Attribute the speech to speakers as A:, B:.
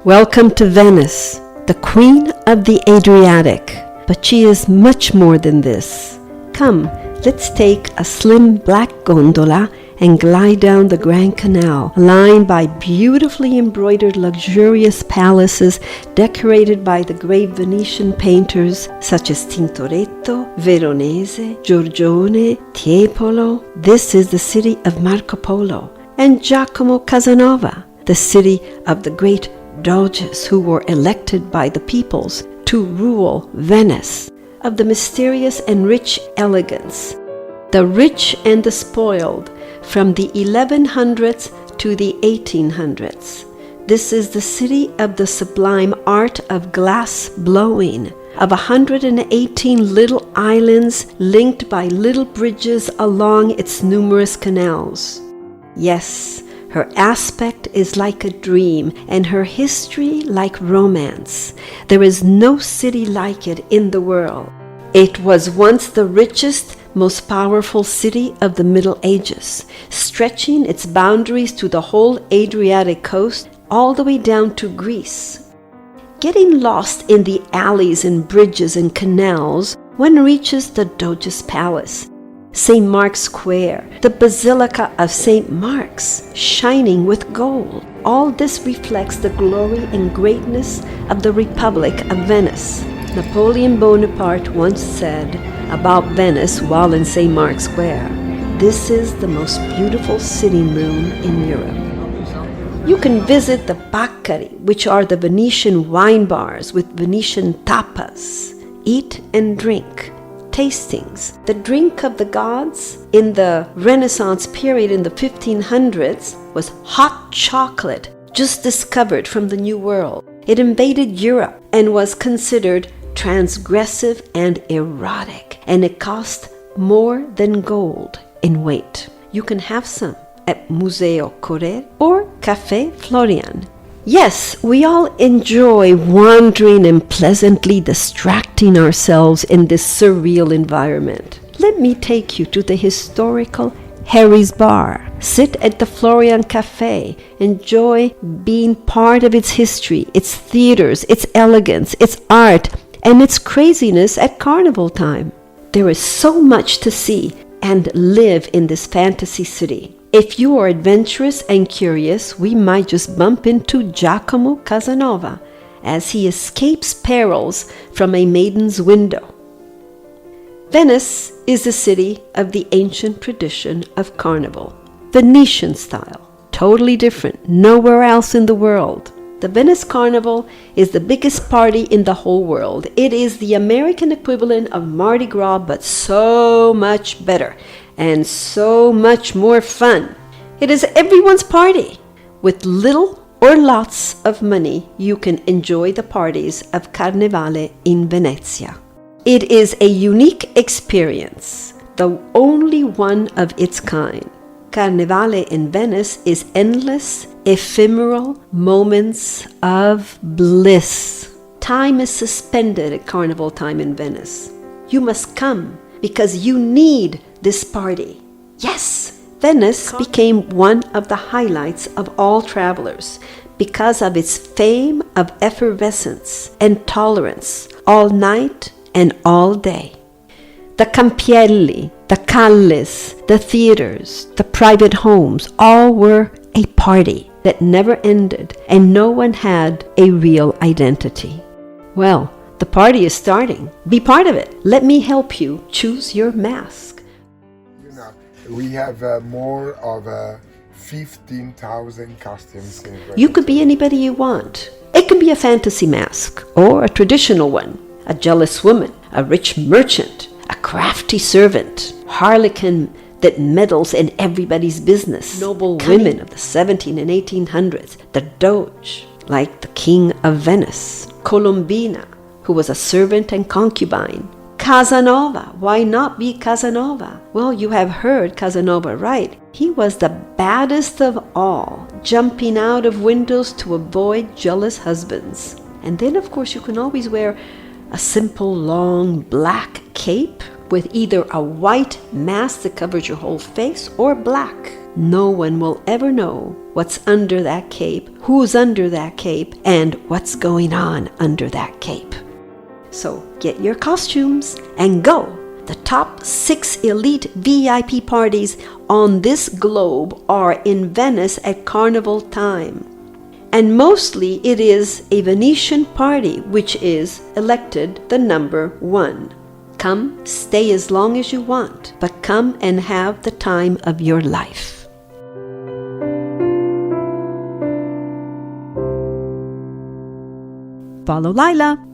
A: Welcome to Venice, the Queen of the Adriatic. But she is much more than this. Come, let's take a slim black gondola and glide down the Grand Canal, lined by beautifully embroidered luxurious palaces decorated by the great Venetian painters such as Tintoretto, Veronese, Giorgione, Tiepolo. This is the city of Marco Polo. And Giacomo Casanova, the city of the great Doges who were elected by the peoples to rule Venice, of the mysterious and rich elegance, the rich and the spoiled, from the 1100s to the 1800s. This is the city of the sublime art of glass blowing, of 118 little islands linked by little bridges along its numerous canals. Yes, her aspect is like a dream, and her history like romance. There is no city like it in the world. It was once the richest, most powerful city of the Middle Ages, stretching its boundaries to the whole Adriatic coast, all the way down to Greece. Getting lost in the alleys and bridges and canals, one reaches the Doge's palace, St. Mark's Square, the Basilica of St. Mark's, shining with gold. All this reflects the glory and greatness of the Republic of Venice. Napoleon Bonaparte once said about Venice while in St. Mark's Square, "This is the most beautiful sitting room in Europe." You can visit the Baccari, which are the Venetian wine bars with Venetian tapas. Eat and drink. Tastings. The drink of the gods in the Renaissance period in the 1500s was hot chocolate, just discovered from the New World. It invaded Europe and was considered transgressive and erotic, and it cost more than gold in weight. You can have some at Museo Correr or Café Florian. Yes, we all enjoy wandering and pleasantly distracting ourselves in this surreal environment. Let me take you to the historical Harry's Bar. Sit at the Florian Café. Enjoy being part of its history, its theaters, its elegance, its art, and its craziness at Carnival time. There is so much to see and live in this fantasy city. If you are adventurous and curious, we might just bump into Giacomo Casanova as he escapes perils from a maiden's window. Venice is the city of the ancient tradition of Carnival, Venetian style, totally different, nowhere else in the world. The Venice Carnival is the biggest party in the whole world. It is the American equivalent of Mardi Gras, but so much better and so much more fun. It is everyone's party. With little or lots of money, you can enjoy the parties of Carnevale in Venezia. It is a unique experience, the only one of its kind. Carnevale in Venice is endless, ephemeral moments of bliss. Time is suspended at Carnival time in Venice. You must come because you need this party. Yes, Venice became one of the highlights of all travelers because of its fame of effervescence and tolerance all night and all day. The campielli, the calles, the theaters, the private homes, all were a party that never ended, and no one had a real identity. Well, the party is starting. Be part of it. Let me help you choose your mask.
B: We have more of 15,000 costumes.
A: You could be anybody you want. It can be a fantasy mask or a traditional one, a jealous woman, a rich merchant, a crafty servant, harlequin that meddles in everybody's business, noble women of the 17 and 1800s, the Doge, like the King of Venice, Colombina, who was a servant and concubine, Casanova. Why not be Casanova? Well, you have heard Casanova right. He was the baddest of all, jumping out of windows to avoid jealous husbands. And then, of course, you can always wear a simple long black cape with either a white mask that covers your whole face or black. No one will ever know what's under that cape, who's under that cape, and what's going on under that cape. So get your costumes and go. The top 6 elite VIP parties on this globe are in Venice at Carnival time. And mostly it is a Venetian party which is elected the number 1. Come, stay as long as you want, but come and have the time of your life. Follow Lila.